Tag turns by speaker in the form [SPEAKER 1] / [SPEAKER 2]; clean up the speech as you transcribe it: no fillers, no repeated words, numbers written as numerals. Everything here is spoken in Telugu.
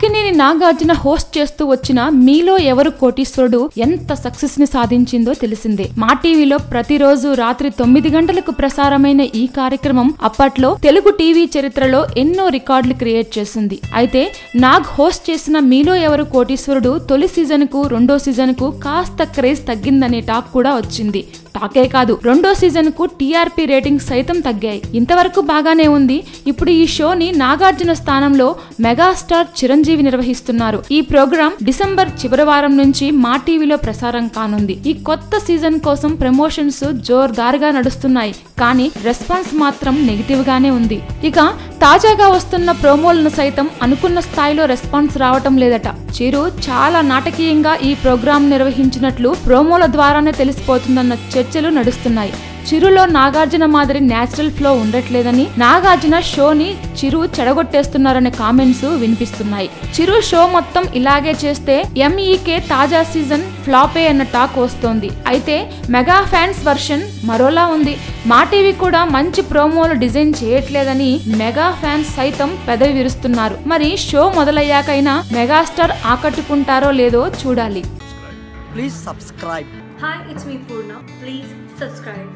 [SPEAKER 1] అక్కినేని నాగార్జున హోస్ట్ చేస్తూ వచ్చిన మీలో ఎవరు కోటీశ్వరుడు ఎంత సక్సెస్ ని సాధించిందో తెలిసిందే. మా టీవీలో ప్రతిరోజు రాత్రి 9 గంటలకు ప్రసారమైన ఈ కార్యక్రమం అప్పట్లో తెలుగు టీవీ చరిత్రలో ఎన్నో రికార్డులు క్రియేట్ చేసింది. అయితే నాగ్ హోస్ట్ చేసిన మీలో ఎవరు కోటీశ్వరుడు తొలి సీజన్ కు రెండో సీజన్ కు కాస్త క్రేజ్ తగ్గిందనే టాక్ కూడా వచ్చింది. టాకే కాదు, రెండో సీజన్ కు టీఆర్పీ రేటింగ్స్ సైతం తగ్గాయి. ఇంతవరకు బాగానే ఉంది. ఇప్పుడు ఈ షోని నాగార్జున స్థానంలో మెగాస్టార్ చిరంజీవి నిర్వహిస్తున్నారు. ఈ ప్రోగ్రాం డిసెంబర్ చివరి వారం నుంచి మా టీవీలో ప్రసారం కానుంది. ఈ కొత్త సీజన్ కోసం ప్రమోషన్స్ జోర్దారుగా నడుస్తున్నాయి, కానీ రెస్పాన్స్ మాత్రం నెగిటివ్ గానే ఉంది. ఇక తాజాగా వస్తున్న ప్రోమోలను సైతం అనుకున్న స్థాయిలో రెస్పాన్స్ రావటం లేదట. చిరు చాలా నాటకీయంగా ఈ ప్రోగ్రాం నిర్వహించినట్లు ప్రోమోల ద్వారానే తెలిసిపోతుందన్న చర్చలు నడుస్తున్నాయి. చిరులో నాగార్జున మాదిరి న్యాచురల్ ఫ్లో ఉండట్లేదని, నాగార్జున షోని చిరు చెడగొట్టేస్తున్నారనే కామెంట్స్ వినిపిస్తున్నాయి. చిరు షో మొత్తం ఇలాగే చేస్తే ఎంఈకే తాజా సీజన్ ఫ్లాపే అన్న టాక్ వస్తోంది. అయితే మెగా ఫ్యాన్స్ వర్షన్ మరోలా ఉంది. మా టీవీ కూడా మంచి ప్రోమోలు డిజైన్ చేయట్లేదని మెగా ఫ్యాన్స్ సైతం పెదవి విరుస్తున్నారు. మరి షో మొదలయ్యాకైనా మెగాస్టార్ ఆకట్టుకుంటారో లేదో చూడాలి.
[SPEAKER 2] Please subscribe.
[SPEAKER 3] Hi, it's me Purna. Please subscribe.